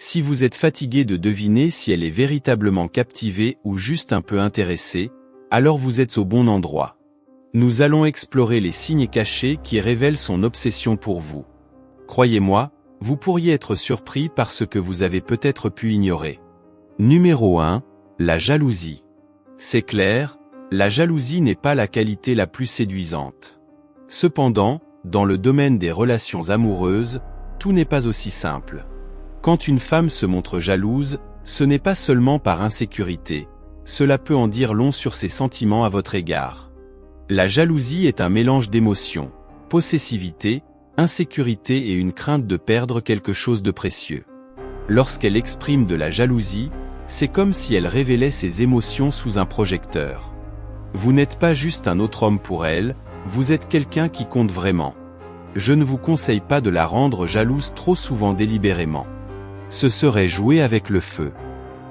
Si vous êtes fatigué de deviner si elle est véritablement captivée ou juste un peu intéressée, alors vous êtes au bon endroit. Nous allons explorer les signes cachés qui révèlent son obsession pour vous. Croyez-moi, vous pourriez être surpris par ce que vous avez peut-être pu ignorer. Numéro 1, la jalousie. C'est clair, la jalousie n'est pas la qualité la plus séduisante. Cependant, dans le domaine des relations amoureuses, tout n'est pas aussi simple. Quand une femme se montre jalouse, ce n'est pas seulement par insécurité, cela peut en dire long sur ses sentiments à votre égard. La jalousie est un mélange d'émotions, possessivité, insécurité et une crainte de perdre quelque chose de précieux. Lorsqu'elle exprime de la jalousie, c'est comme si elle révélait ses émotions sous un projecteur. Vous n'êtes pas juste un autre homme pour elle, vous êtes quelqu'un qui compte vraiment. Je ne vous conseille pas de la rendre jalouse trop souvent délibérément. Ce serait jouer avec le feu.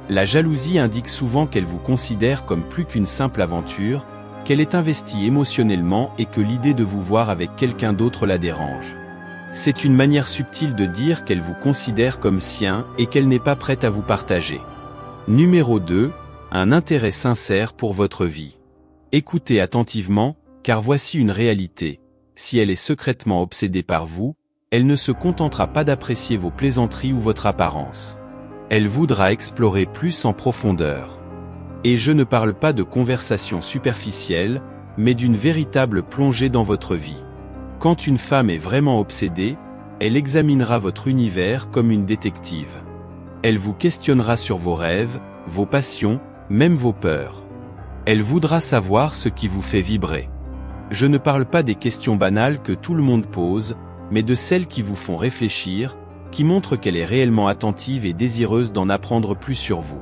La jalousie indique souvent qu'elle vous considère comme plus qu'une simple aventure, qu'elle est investie émotionnellement et que l'idée de vous voir avec quelqu'un d'autre la dérange. C'est une manière subtile de dire qu'elle vous considère comme sien et qu'elle n'est pas prête à vous partager. Numéro 2, un intérêt sincère pour votre vie. Écoutez attentivement, car voici une réalité. Si elle est secrètement obsédée par vous, elle ne se contentera pas d'apprécier vos plaisanteries ou votre apparence. Elle voudra explorer plus en profondeur. Et je ne parle pas de conversations superficielles, mais d'une véritable plongée dans votre vie. Quand une femme est vraiment obsédée, elle examinera votre univers comme une détective. Elle vous questionnera sur vos rêves, vos passions, même vos peurs. Elle voudra savoir ce qui vous fait vibrer. Je ne parle pas des questions banales que tout le monde pose, mais de celles qui vous font réfléchir, qui montrent qu'elle est réellement attentive et désireuse d'en apprendre plus sur vous.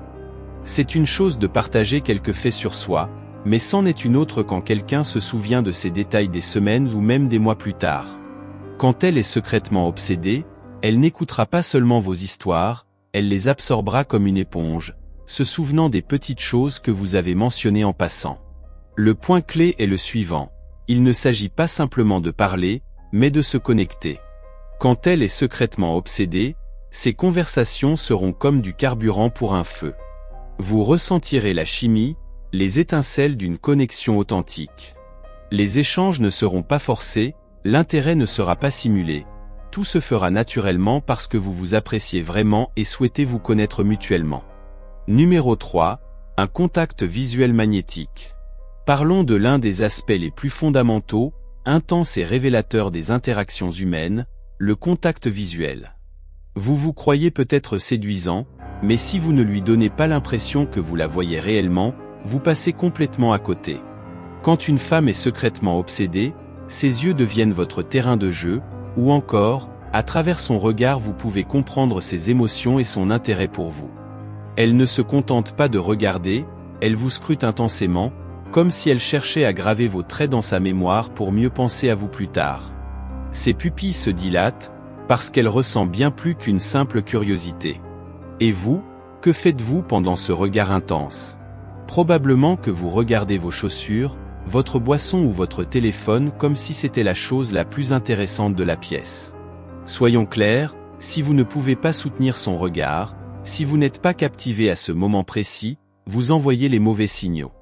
C'est une chose de partager quelques faits sur soi, mais c'en est une autre quand quelqu'un se souvient de ces détails des semaines ou même des mois plus tard. Quand elle est secrètement obsédée, elle n'écoutera pas seulement vos histoires, elle les absorbera comme une éponge, se souvenant des petites choses que vous avez mentionnées en passant. Le point clé est le suivant. Il ne s'agit pas simplement de parler, mais de se connecter. Quand elle est secrètement obsédée, ces conversations seront comme du carburant pour un feu. Vous ressentirez la chimie, les étincelles d'une connexion authentique. Les échanges ne seront pas forcés, l'intérêt ne sera pas simulé. Tout se fera naturellement parce que vous vous appréciez vraiment et souhaitez vous connaître mutuellement. Numéro 3, un contact visuel magnétique. Parlons de l'un des aspects les plus fondamentaux, intenses et révélateurs des interactions humaines, le contact visuel. Vous vous croyez peut-être séduisant, mais si vous ne lui donnez pas l'impression que vous la voyez réellement, vous passez complètement à côté. Quand une femme est secrètement obsédée, ses yeux deviennent votre terrain de jeu, ou encore, à travers son regard vous pouvez comprendre ses émotions et son intérêt pour vous. Elle ne se contente pas de regarder, elle vous scrute intensément, comme si elle cherchait à graver vos traits dans sa mémoire pour mieux penser à vous plus tard. Ses pupilles se dilatent, parce qu'elle ressent bien plus qu'une simple curiosité. Et vous, que faites-vous pendant ce regard intense? Probablement que vous regardez vos chaussures, votre boisson ou votre téléphone comme si c'était la chose la plus intéressante de la pièce. Soyons clairs, si vous ne pouvez pas soutenir son regard, si vous n'êtes pas captivé à ce moment précis, vous envoyez les mauvais signaux.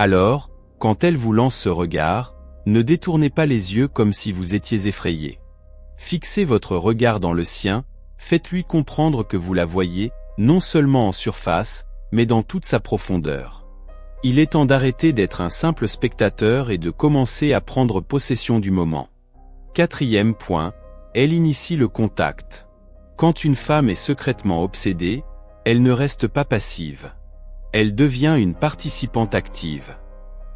Alors, quand elle vous lance ce regard, ne détournez pas les yeux comme si vous étiez effrayé. Fixez votre regard dans le sien, faites-lui comprendre que vous la voyez, non seulement en surface, mais dans toute sa profondeur. Il est temps d'arrêter d'être un simple spectateur et de commencer à prendre possession du moment. 4e point, elle initie le contact. Quand une femme est secrètement obsédée, elle ne reste pas passive. Elle devient une participante active.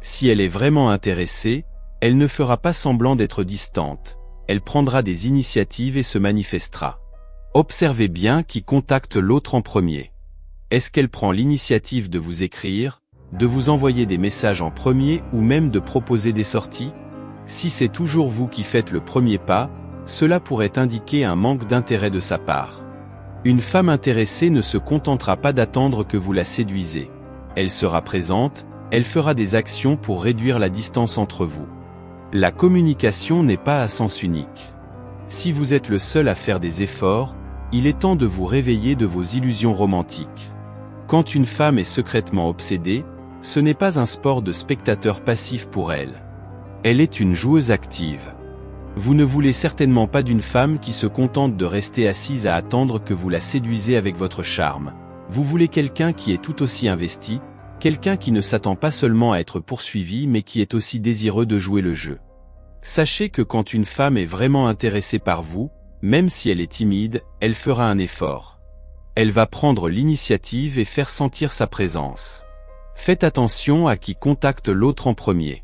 Si elle est vraiment intéressée, elle ne fera pas semblant d'être distante. Elle prendra des initiatives et se manifestera. Observez bien qui contacte l'autre en premier. Est-ce qu'elle prend l'initiative de vous écrire, de vous envoyer des messages en premier ou même de proposer des sorties? Si c'est toujours vous qui faites le premier pas, cela pourrait indiquer un manque d'intérêt de sa part. Une femme intéressée ne se contentera pas d'attendre que vous la séduisez. Elle sera présente, elle fera des actions pour réduire la distance entre vous. La communication n'est pas à sens unique. Si vous êtes le seul à faire des efforts, Il est temps de vous réveiller de vos illusions romantiques. Quand une femme est secrètement obsédée, ce n'est pas un sport de spectateur passif pour elle. Elle est une joueuse active. Vous ne voulez certainement pas d'une femme qui se contente de rester assise à attendre que vous la séduisez avec votre charme. Vous voulez quelqu'un qui est tout aussi investi, quelqu'un qui ne s'attend pas seulement à être poursuivi mais qui est aussi désireux de jouer le jeu. Sachez que quand une femme est vraiment intéressée par vous, même si elle est timide, elle fera un effort. Elle va prendre l'initiative et faire sentir sa présence. Faites attention à qui contacte l'autre en premier.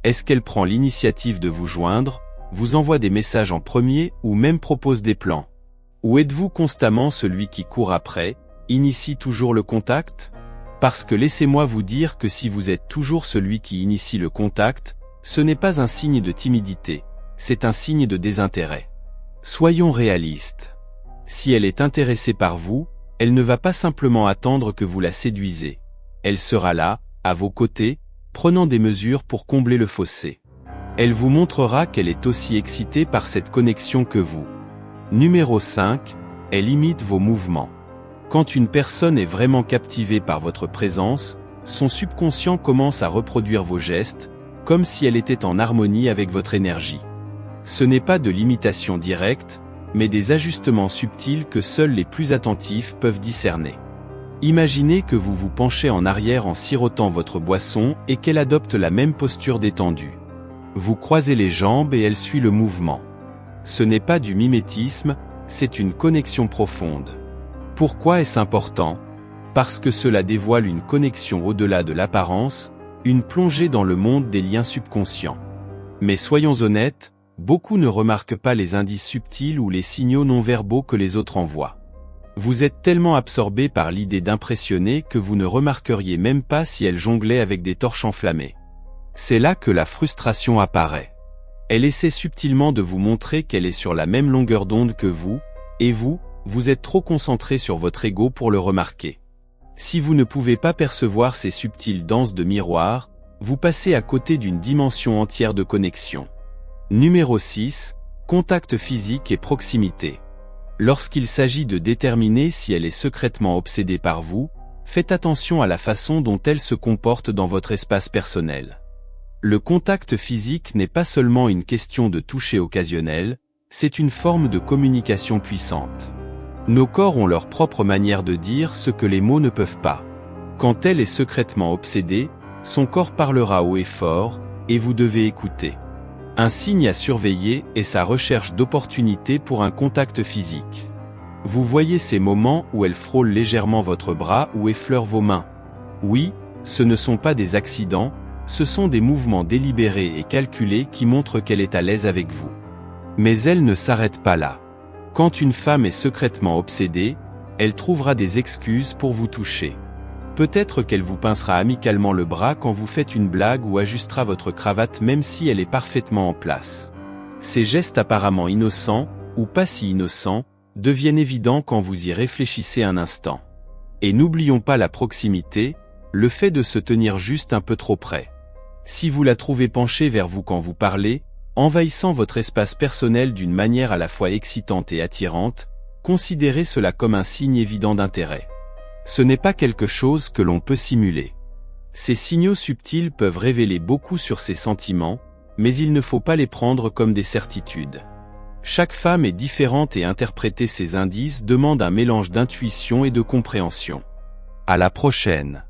Est-ce qu'elle prend l'initiative de vous joindre, vous envoie des messages en premier ou même propose des plans? Ou êtes-vous constamment celui qui court après, initie toujours le contact? Parce que laissez-moi vous dire que si vous êtes toujours celui qui initie le contact, ce n'est pas un signe de timidité, c'est un signe de désintérêt. Soyons réalistes. Si elle est intéressée par vous, elle ne va pas simplement attendre que vous la séduisez. Elle sera là, à vos côtés, prenant des mesures pour combler le fossé. Elle vous montrera qu'elle est aussi excitée par cette connexion que vous. Numéro 5, elle imite vos mouvements. Quand une personne est vraiment captivée par votre présence, son subconscient commence à reproduire vos gestes, comme si elle était en harmonie avec votre énergie. Ce n'est pas de l'imitation directe, mais des ajustements subtils que seuls les plus attentifs peuvent discerner. Imaginez que vous vous penchez en arrière en sirotant votre boisson et qu'elle adopte la même posture détendue. Vous croisez les jambes et elle suit le mouvement. Ce n'est pas du mimétisme, c'est une connexion profonde. Pourquoi est-ce important? Parce que cela dévoile une connexion au-delà de l'apparence, une plongée dans le monde des liens subconscients. Mais soyons honnêtes, beaucoup ne remarquent pas les indices subtils ou les signaux non-verbaux que les autres envoient. Vous êtes tellement absorbé par l'idée d'impressionner que vous ne remarqueriez même pas si elle jonglait avec des torches enflammées. C'est là que la frustration apparaît. Elle essaie subtilement de vous montrer qu'elle est sur la même longueur d'onde que vous, et vous êtes trop concentré sur votre ego pour le remarquer. Si vous ne pouvez pas percevoir ces subtiles danses de miroir, vous passez à côté d'une dimension entière de connexion. Numéro 6, contact physique et proximité. Lorsqu'il s'agit de déterminer si elle est secrètement obsédée par vous, faites attention à la façon dont elle se comporte dans votre espace personnel. Le contact physique n'est pas seulement une question de toucher occasionnel, c'est une forme de communication puissante. Nos corps ont leur propre manière de dire ce que les mots ne peuvent pas. Quand elle est secrètement obsédée, son corps parlera haut et fort, et vous devez écouter. Un signe à surveiller est sa recherche d'opportunités pour un contact physique. Vous voyez ces moments où elle frôle légèrement votre bras ou effleure vos mains. Oui, ce ne sont pas des accidents, ce sont des mouvements délibérés et calculés qui montrent qu'elle est à l'aise avec vous. Mais elle ne s'arrête pas là. Quand une femme est secrètement obsédée, elle trouvera des excuses pour vous toucher. Peut-être qu'elle vous pincera amicalement le bras quand vous faites une blague ou ajustera votre cravate même si elle est parfaitement en place. Ces gestes apparemment innocents, ou pas si innocents, deviennent évidents quand vous y réfléchissez un instant. Et n'oublions pas la proximité, le fait de se tenir juste un peu trop près. Si vous la trouvez penchée vers vous quand vous parlez, envahissant votre espace personnel d'une manière à la fois excitante et attirante, considérez cela comme un signe évident d'intérêt. Ce n'est pas quelque chose que l'on peut simuler. Ces signaux subtils peuvent révéler beaucoup sur ses sentiments, mais il ne faut pas les prendre comme des certitudes. Chaque femme est différente et interpréter ces indices demande un mélange d'intuition et de compréhension. À la prochaine.